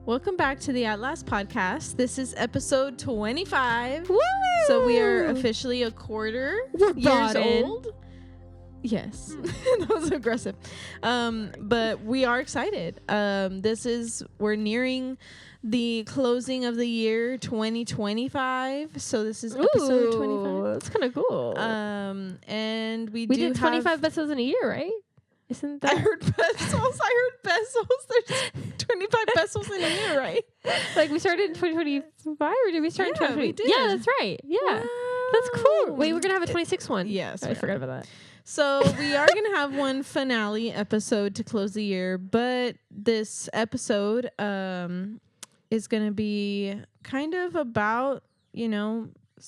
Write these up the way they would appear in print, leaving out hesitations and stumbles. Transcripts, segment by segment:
Welcome back to the At Last podcast. This is episode 25. Woo! So we are officially a quarter years old. Yes, that was aggressive. But we are excited. We're nearing the closing of the year 2025 . So this is episode 25. That's kind of cool. And we did 25 pesos in a year, right? Isn't that? I heard pesos. There's 25 pesos in a year, right? Like we started in 2025, or did we start in 2020? We did. Yeah, that's right. Yeah. Wow. That's cool. Wait, we're going to have a 26 one. Yes. I forgot about that. So we are going to have one finale episode to close the year, but this episode is going to be kind of about,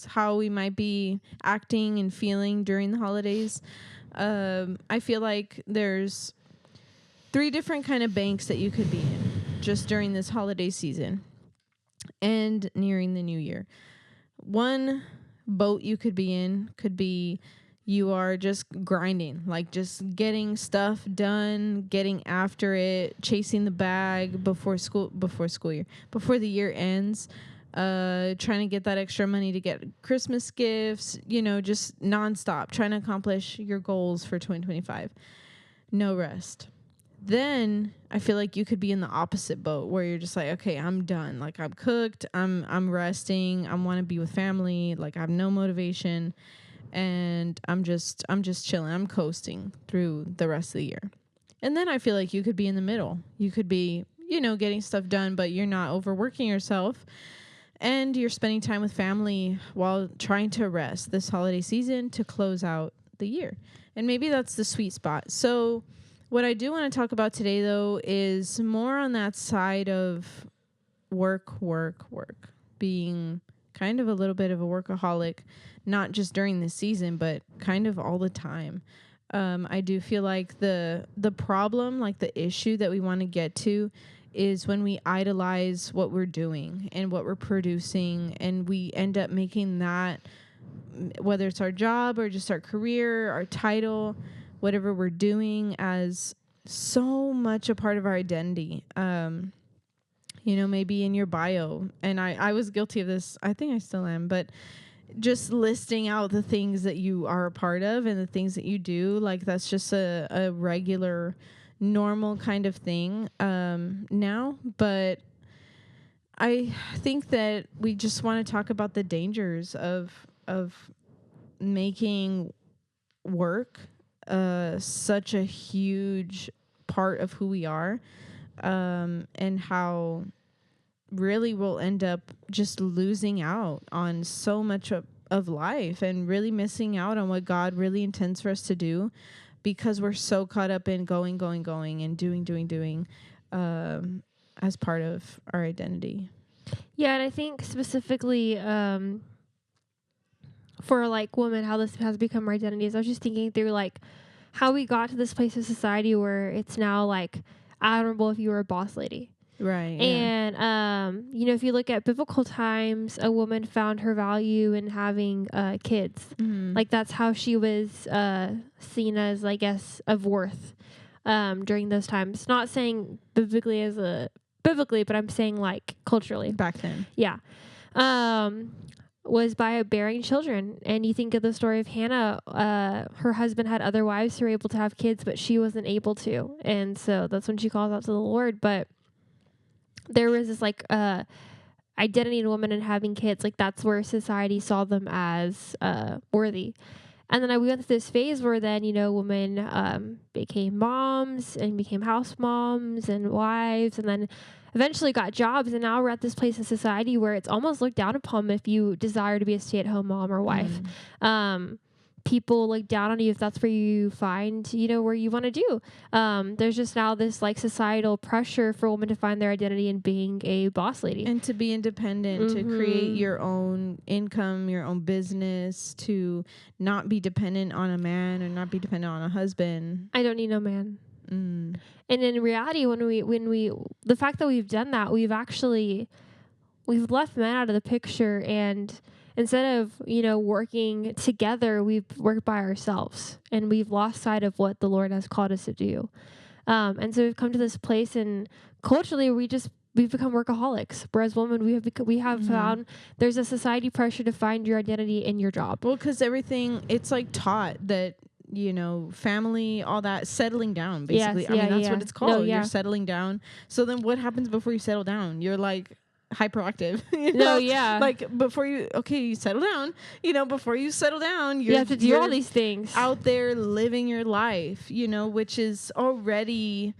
how we might be acting and feeling during the holidays. I feel like there's 3 different kind of banks that you could be in just during this holiday season and nearing the new year. One boat you could be in could be you are just grinding, like just getting stuff done, getting after it, chasing the bag before the year ends, trying to get that extra money to get Christmas gifts, just nonstop trying to accomplish your goals for 2025. No rest. Then I feel like you could be in the opposite boat where you're just like, okay, I'm done. Like I'm cooked. I'm resting. I want to be with family. Like I have no motivation. And I'm just chilling. I'm coasting through the rest of the year. And then I feel like you could be in the middle. You could be, getting stuff done, but you're not overworking yourself. And you're spending time with family while trying to rest this holiday season to close out the year. And maybe that's the sweet spot. So what I do want to talk about today, though, is more on that side of work, being kind of a little bit of a workaholic, not just during the season, but kind of all the time. I do feel like the problem, like the issue that we want to get to is when we idolize what we're doing and what we're producing, and we end up making that, whether it's our job or just our career, our title, whatever we're doing, as so much a part of our identity. Maybe in your bio, and I was guilty of this. I think I still am, but just listing out the things that you are a part of and the things that you do, like that's just a regular, normal kind of thing now. But I think that we just want to talk about the dangers of making work such a huge part of who we are, and how really we'll end up just losing out on so much of life and really missing out on what God really intends for us to do, because we're so caught up in going and doing as part of our identity. Yeah, and I think specifically for like women, how this has become our identities. I was just thinking through like how we got to this place of society where it's now like admirable if you were a boss lady. Right. And, if you look at biblical times, a woman found her value in having kids. Mm-hmm. Like that's how she was seen as, I guess, of worth during those times. Not saying biblically, but I'm saying like culturally. Back then. Yeah. Was by bearing children. And you think of the story of Hannah, her husband had other wives who were able to have kids, but she wasn't able to. And so that's when she calls out to the Lord. But there was this like identity in a woman and having kids. Like that's where society saw them as worthy. And then we went through this phase where then, women became moms and became house moms and wives, and then eventually got jobs. And now we're at this place in society where it's almost looked down upon if you desire to be a stay-at-home mom or wife. People look down on you if that's where you find, where you want to do. There's just now this like societal pressure for women to find their identity in being a boss lady. And to be independent, to create your own income, your own business, to not be dependent on a man or not be dependent on a husband. I don't need no man. And in reality, when we the fact that we've done that, we've left men out of the picture, and instead of, working together, we've worked by ourselves, and we've lost sight of what the Lord has called us to do. And so we've come to this place, and culturally we just we've become workaholics. Whereas women, we have found there's a society pressure to find your identity in your job. Well, because everything, it's like taught that, you know, family, all that, settling down, basically. Yes, I mean, that's yeah. what it's called. No, yeah. You're settling down. So then what happens before you settle down? You're like hyperactive. You No, know? yeah. Like before you settle down, you know, before you settle down, You have to do all these things. out there living your life, you know, which is already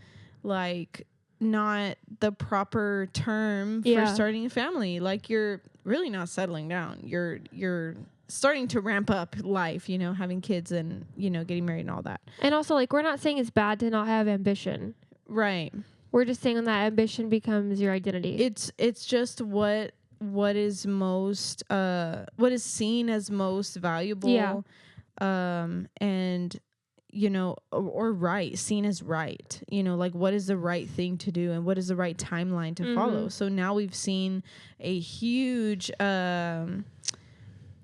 like not the proper term for starting a family. Like you're really not settling down. You're starting to ramp up life, you know, having kids and, you know, getting married and all that. And also, like, we're not saying it's bad to not have ambition. Right. We're just saying when that ambition becomes your identity. It's just what is most what is seen as most valuable. Yeah. And you know, or right, seen as right, you know, like what is the right thing to do and what is the right timeline to follow. So now we've seen a huge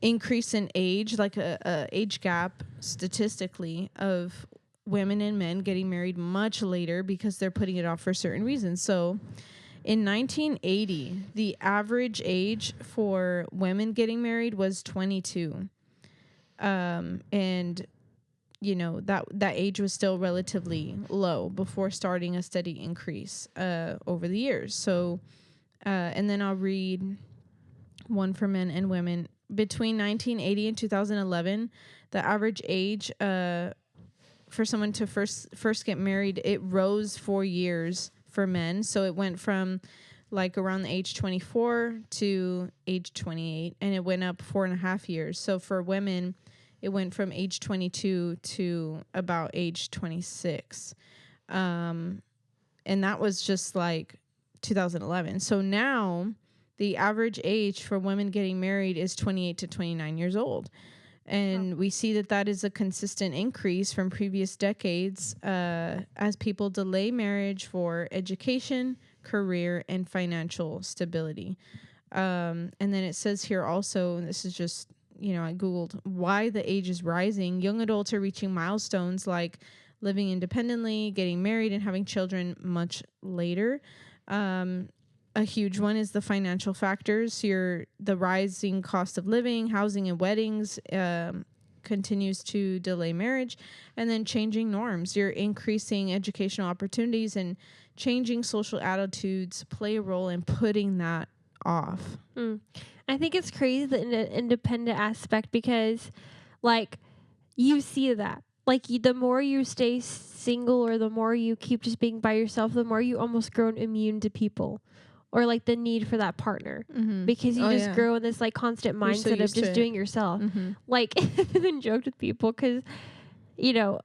increase in age, like a age gap statistically of women and men getting married much later because they're putting it off for certain reasons. So in 1980, the average age for women getting married was 22. And you know, that age was still relatively low before starting a steady increase over the years. So and then I'll read one for men and women. Between 1980 and 2011, the average age for someone to first get married, it rose 4 years for men. So it went from like around the age 24 to age 28, and it went up 4.5 years. So for women, it went from age 22 to about age 26. And that was just like 2011. So now the average age for women getting married is 28 to 29 years old. And we see that is a consistent increase from previous decades as people delay marriage for education, career, and financial stability. And then it says here also, and this is just, you know, I Googled why the age is rising. Young adults are reaching milestones like living independently, getting married, and having children much later. A huge one is the financial factors. The rising cost of living, housing, and weddings continues to delay marriage. And then changing norms. Your increasing educational opportunities and changing social attitudes play a role in putting that off. I think it's crazy, the independent aspect, because like you see that, like the more you stay single or the more you keep just being by yourself, the more you almost grow immune to people or like the need for that partner, because you just grow in this like constant mindset of just doing yourself. Like I've even joked with people because, you know,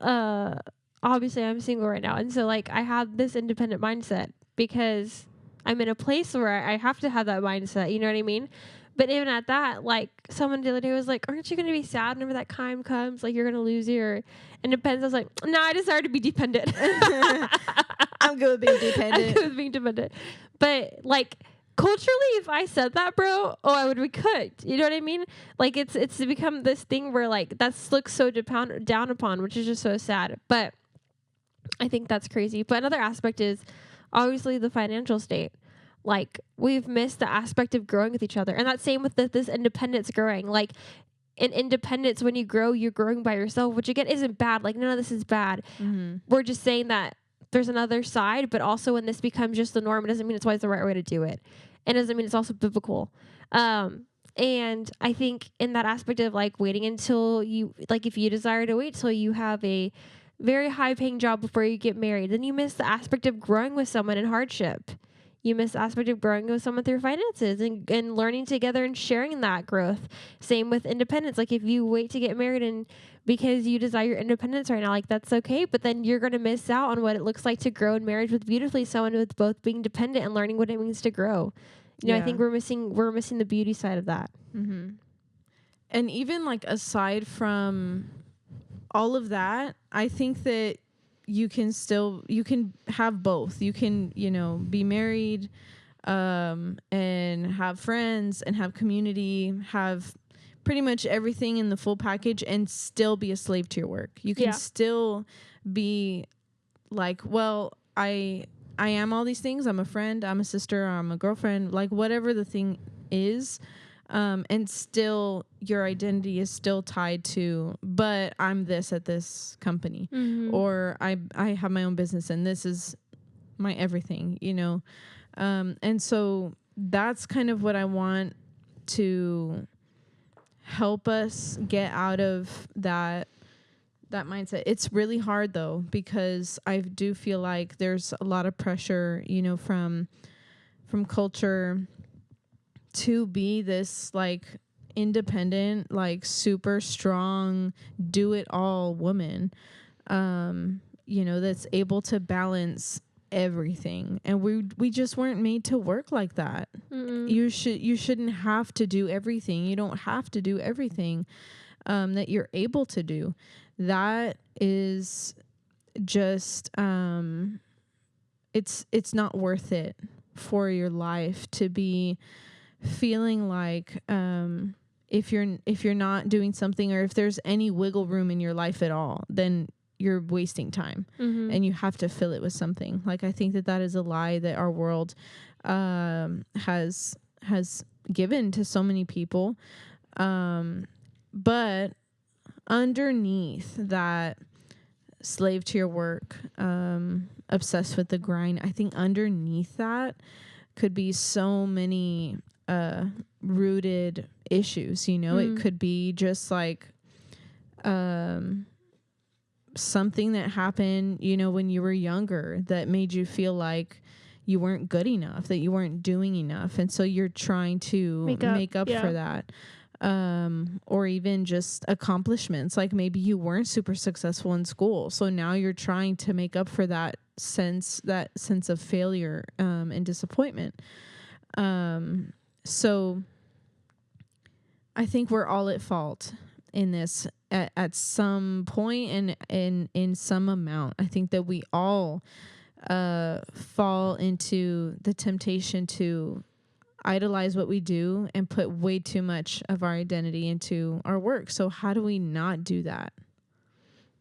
obviously I'm single right now. And so like I have this independent mindset because I'm in a place where I have to have that mindset. You know what I mean? But even at that, like someone the other day was like, aren't you going to be sad whenever that time comes? Like you're going to lose your independence. I was like, no, I desire to be dependent. I'm good with being dependent. I'm good with being dependent. But like culturally, if I said that, bro, I would be cooked. You know what I mean? Like it's become this thing where like that's looks so down upon, which is just so sad. But I think that's crazy. But another aspect is obviously the financial state. Like we've missed the aspect of growing with each other, and that's same with this independence growing. Like in independence, when you grow, you're growing by yourself, which again isn't bad. Like none of this is bad. We're just saying that there's another side, but also when this becomes just the norm, it doesn't mean it's always the right way to do it. It doesn't mean it's also biblical. And I think in that aspect of like waiting until you, like if you desire to wait till you have a very high paying job before you get married, then you miss the aspect of growing with someone in hardship. You miss the aspect of growing with someone through finances and learning together and sharing that growth. Same with independence. Like if you wait to get married and because you desire your independence right now, like that's okay. But then you're going to miss out on what it looks like to grow in marriage with beautifully someone with both being dependent and learning what it means to grow. You know, I think we're missing the beauty side of that. And even like aside from all of that, I think that you can have both. You can, you know, be married and have friends and have community, have pretty much everything in the full package and still be a slave to your work. You can still be like, well, I I am all these things. I'm a friend, I'm a sister, I'm a girlfriend, like whatever the thing is. And still your identity is still tied to, but I'm this at this company, or I have my own business and this is my everything, you know? And so that's kind of what I want to help us get out of that mindset. It's really hard though, because I do feel like there's a lot of pressure, you know, from culture to be this like independent, like super strong, do it all woman, you know, that's able to balance everything. And we just weren't made to work like that. You shouldn't have to do everything. You don't have to do everything that you're able to do. That is just it's not worth it for your life to be feeling like if you're not doing something, or if there's any wiggle room in your life at all, then you're wasting time, and you have to fill it with something. Like, I think that is a lie that our world has given to so many people, but underneath that slave to your work, obsessed with the grind, I think underneath that could be so many rooted issues, you know. It could be just like something that happened, you know, when you were younger that made you feel like you weren't good enough, that you weren't doing enough, and so you're trying to make up for that. Or even just accomplishments, like maybe you weren't super successful in school, so now you're trying to make up for that sense of failure and disappointment. So I think we're all at fault in this at some point and in some amount. I think that we all fall into the temptation to idolize what we do and put way too much of our identity into our work. So how do we not do that?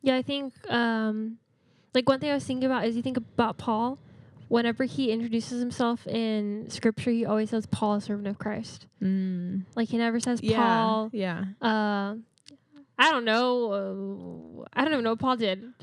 Yeah, I think like one thing I was thinking about is you think about Paul. Whenever he introduces himself in scripture, he always says Paul, a servant of Christ. Like he never says Paul. Yeah. I don't know. I don't even know what Paul did.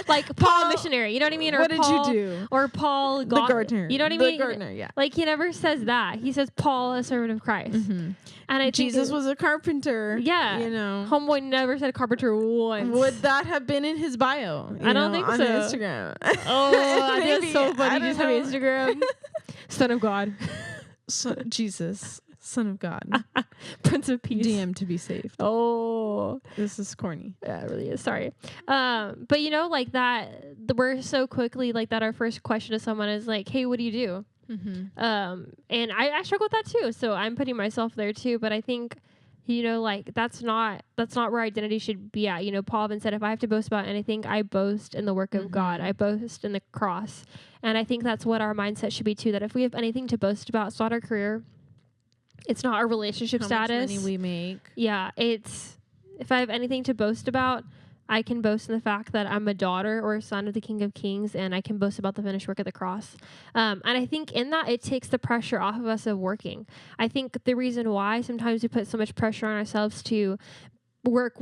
Like Paul missionary, you know what I mean? Or what did Paul, you do? Or Paul the gardener. You know what I mean? The gardener, yeah. Like he never says that. He says Paul, a servant of Christ. And I think Jesus was a carpenter. Yeah. You know. Homeboy never said carpenter once. Would that have been in his bio? I don't think on so. Instagram. Oh, that's so funny. You just have Instagram. Son of God. Jesus. Son of God. Prince of Peace. DM to be saved. Oh. This is corny. Yeah, it really is. Sorry. But you know, like that, we're so quickly like that. Our first question to someone is like, hey, what do you do? And I struggle with that too. So I'm putting myself there too. But I think, you know, like that's not where identity should be at. You know, Paul even said, if I have to boast about anything, I boast in the work of God. I boast in the cross. And I think that's what our mindset should be too. That if we have anything to boast about, it's not our career. It's not our relationship status. How much money we make. Yeah, it's if I have anything to boast about, I can boast in the fact that I'm a daughter or a son of the King of Kings, and I can boast about the finished work of the cross. And I think in that, it takes the pressure off of us of working. I think the reason why sometimes we put so much pressure on ourselves to work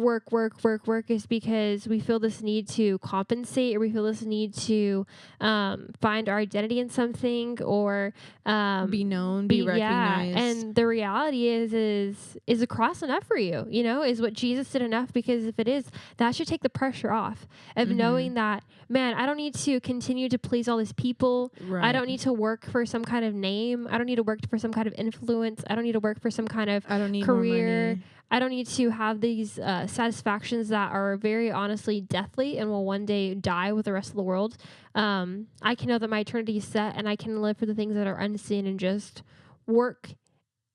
is because we feel this need to compensate, or we feel this need to find our identity in something, or be known, be recognized. And the reality is the cross enough for you? You know, is what Jesus did enough? Because if it is, that should take the pressure off of knowing that, man, I don't need to continue to please all these people. Right. I don't need to work for some kind of name. I don't need to work for some kind of influence. I don't need to work for some kind of career. I don't need to have these satisfactions that are very honestly deathly and will one day die with the rest of the world. I can know that my eternity is set, and I can live for the things that are unseen and just work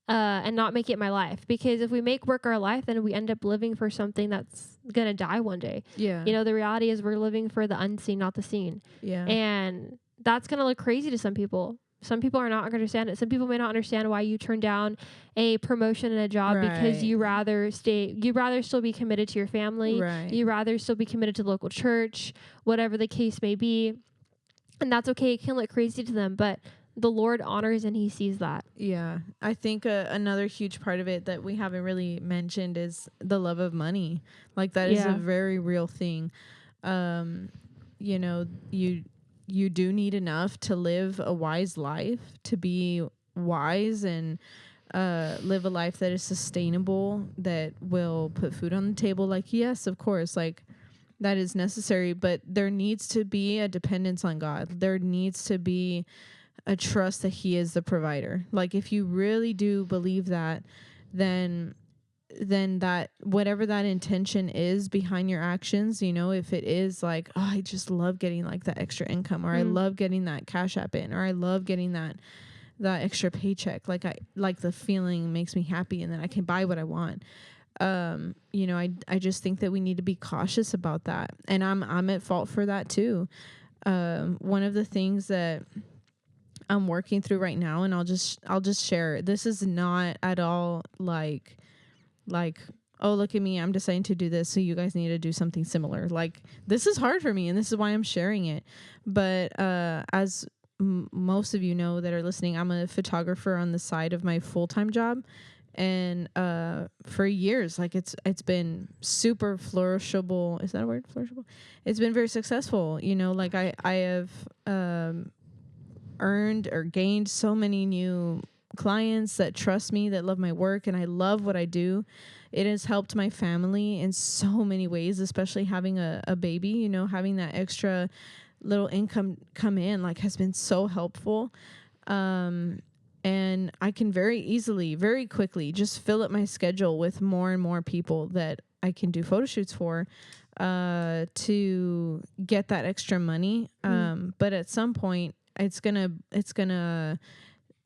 and not make it my life. Because if we make work our life, then we end up living for something that's going to die one day. Yeah. You know, the reality is we're living for the unseen, not the seen. Yeah. And that's going to look crazy to some people. Some people are not going to understand it. Some people may not understand why you turn down a promotion in a job because you rather still be committed to your family. Right. You rather still be committed to the local church, whatever the case may be. And that's okay. It can look crazy to them, but the Lord honors and he sees that. Yeah. I think another huge part of it that we haven't really mentioned is the love of money. Like that is a Yeah. very real thing. You know, you do need enough to live a wise life, to be wise and live a life that is sustainable, that will put food on the table. Like, yes, of course, like that is necessary, but there needs to be a dependence on God. There needs to be a trust that he is the provider. Like if you really do believe that, then that whatever that intention is behind your actions, you know, if it is like, oh, I just love getting like that extra income, or I love getting that cash app in, or I love getting that extra paycheck, like I like the feeling makes me happy and then I can buy what I want. You know, I just think that we need to be cautious about that, and I'm at fault for that too. One of the things that I'm working through right now, and I'll just share, this is not at all like oh, look at me, I'm deciding to do this, so you guys need to do something similar. Like this is hard for me and this is why I'm sharing it. But as most of you know that are listening, I'm a photographer on the side of my full-time job, and for years, like it's been super flourishable. Is that a word? Flourishable? It's been very successful, you know. Like I have earned or gained so many new clients that trust me, that love my work, and I love what I do. It has helped my family in so many ways, especially having a baby, you know, having that extra little income come in, like has been so helpful. And I can very easily, very quickly just fill up my schedule with more and more people that I can do photo shoots for, to get that extra money. But at some point it's gonna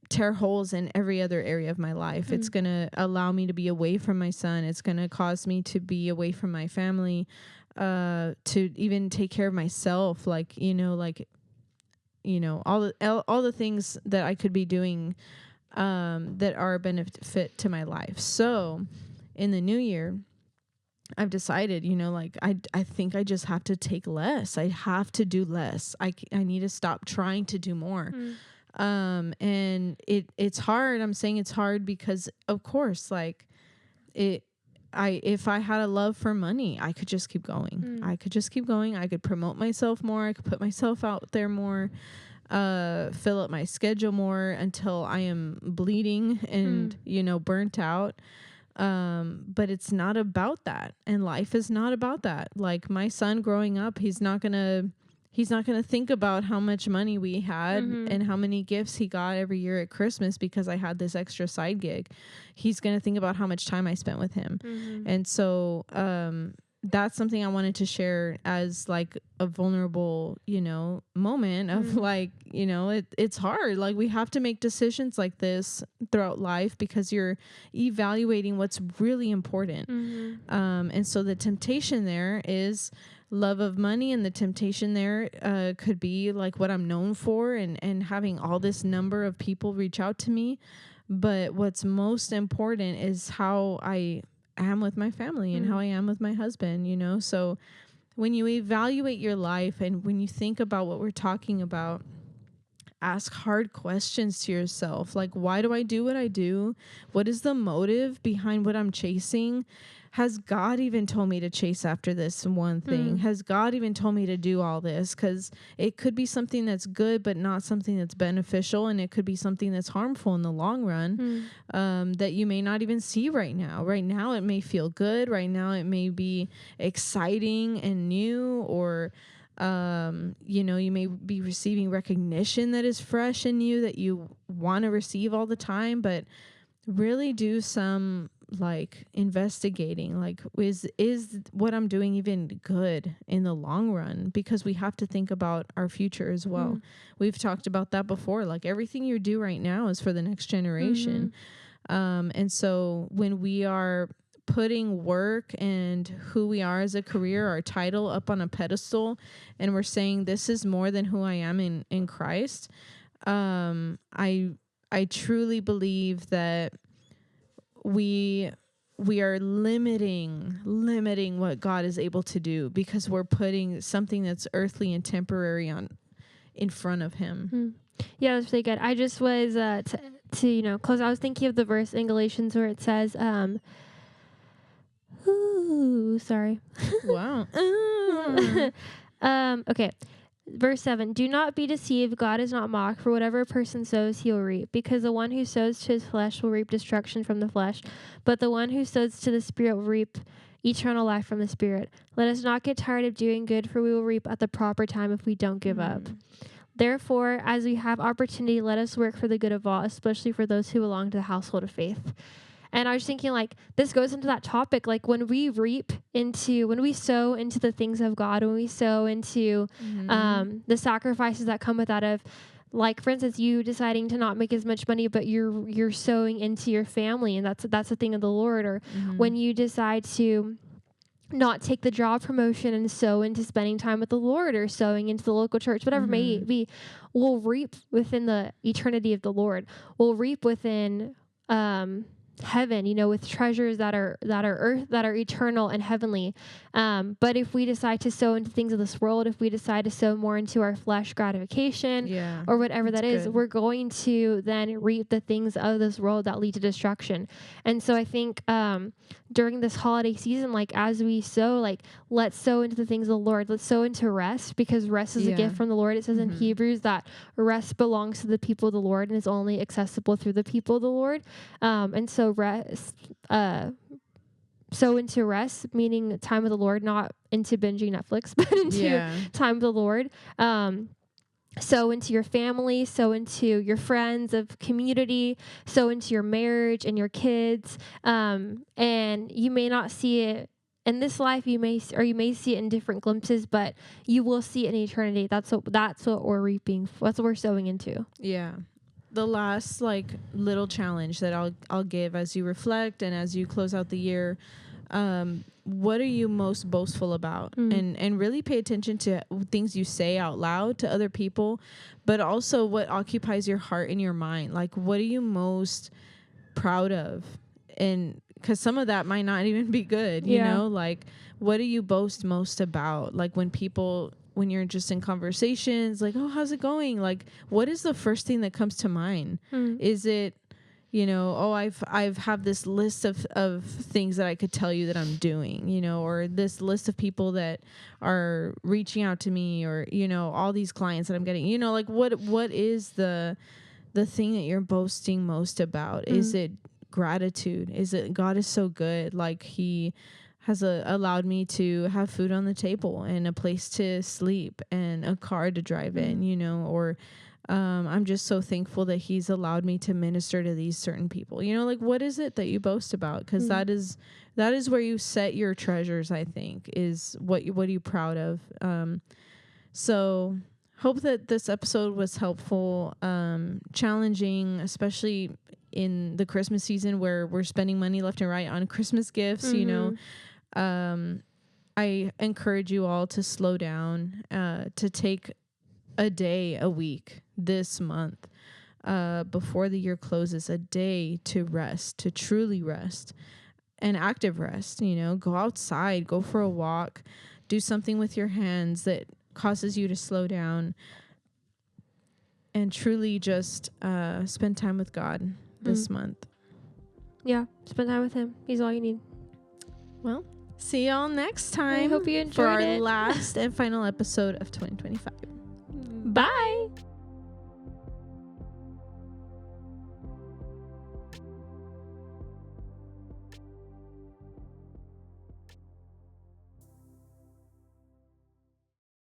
tear holes in every other area of my life. It's going to allow me to be away from my son. It's going to cause me to be away from my family, to even take care of myself. Like, you know, all the things that I could be doing, that are a benefit to my life. So in the new year, I've decided, you know, like I think I just have to take less. I have to do less. I need to stop trying to do more. And it's hard. I'm saying it's hard because of course, like if I had a love for money, I could just keep going. I could just keep going. I could promote myself more. I could put myself out there more, fill up my schedule more until I am bleeding and, you know, burnt out. But it's not about that. And life is not about that. Like my son growing up, he's not going to think about how much money we had and how many gifts he got every year at Christmas because I had this extra side gig. He's going to think about how much time I spent with him. And so, that's something I wanted to share as like a vulnerable, you know, moment of like, you know, it's hard. Like we have to make decisions like this throughout life because you're evaluating what's really important. And so the temptation there is love of money, and the temptation there could be like what I'm known for, and having all this number of people reach out to me. But what's most important is how I am with my family and how I am with my husband, you know? So when you evaluate your life and when you think about what we're talking about, ask hard questions to yourself. Like, why do I do what I do? What is the motive behind what I'm chasing? Has God even told me to chase after this one thing? Has God even told me to do all this? Because it could be something that's good, but not something that's beneficial. And it could be something that's harmful in the long run, that you may not even see right now. Right now, it may feel good. Right now, it may be exciting and new, or you know, you may be receiving recognition that is fresh and new that you want to receive all the time, but really do some like investigating, like is what I'm doing even good in the long run? Because we have to think about our future as well. We've talked about that before. Like everything you do right now is for the next generation. And so when we are putting work and who we are as a career, our title up on a pedestal, and we're saying this is more than who I am in Christ, I truly believe that we are limiting what God is able to do because we're putting something that's earthly and temporary in front of him. Yeah, that's really good. I just was to close. I was thinking of the verse in Galatians where it says, sorry. Wow. Okay. Verse 7, do not be deceived. God is not mocked. For whatever a person sows, he will reap. Because the one who sows to his flesh will reap destruction from the flesh. But the one who sows to the Spirit will reap eternal life from the Spirit. Let us not get tired of doing good, for we will reap at the proper time if we don't give up. Therefore, as we have opportunity, let us work for the good of all, especially for those who belong to the household of faith. And I was thinking, like, this goes into that topic, like when we sow into the things of God, when we sow into the sacrifices that come with that, of, like, for instance, you deciding to not make as much money, but you're sowing into your family, and that's the thing of the Lord. Or when you decide to not take the job promotion and sow into spending time with the Lord, or sowing into the local church, whatever it may be, we'll reap within the eternity of the Lord. We'll reap within heaven, with treasures that are earth, that are eternal and heavenly. But if we decide to sow into things of this world, if we decide to sow more into our flesh gratification, or whatever that is, we're going to then reap the things of this world that lead to destruction. And so I think during this holiday season, like, as we sow, like, let's sow into the things of the Lord. Let's sow into rest, because rest is a gift from the Lord. It says in Hebrews that rest belongs to the people of the Lord and is only accessible through the people of the Lord. And so rest, sow into rest, meaning time with the Lord, not into binging Netflix, but into time with the Lord. Sow into your family, sow into your friends of community, sow into your marriage and your kids. And you may not see it in this life, you may see it in different glimpses, but you will see it in eternity. That's what we're reaping. That's what we're sowing into. Yeah. The last, like, little challenge that I'll give as you reflect and as you close out the year, what are you most boastful about? And really pay attention to things you say out loud to other people, but also what occupies your heart and your mind. Like, what are you most proud of? And because some of that might not even be good, you know, like, what do you boast most about? Like, when you're just in conversations, like, oh, how's it going? Like, what is the first thing that comes to mind? Is it, oh, I've have this list of things that I could tell you that I'm doing, or this list of people that are reaching out to me, or, all these clients that I'm getting, like, what is the thing that you're boasting most about? Is it gratitude? Is it God is so good? Like, he has allowed me to have food on the table and a place to sleep and a car to drive in, or I'm just so thankful that he's allowed me to minister to these certain people. Like, what is it that you boast about? Because that is where you set your treasures, I think, is what are you proud of? So hope that this episode was helpful, challenging, especially in the Christmas season where we're spending money left and right on Christmas gifts, I encourage you all to slow down, to take a day a week this month, before the year closes, a day to rest, to truly rest, and active rest. Go outside, go for a walk, do something with your hands that causes you to slow down, and truly just spend time with God this month. Yeah, spend time with him. He's all you need. Well, see y'all next time. I hope you enjoyed for our it. last and final episode of 2025. Bye.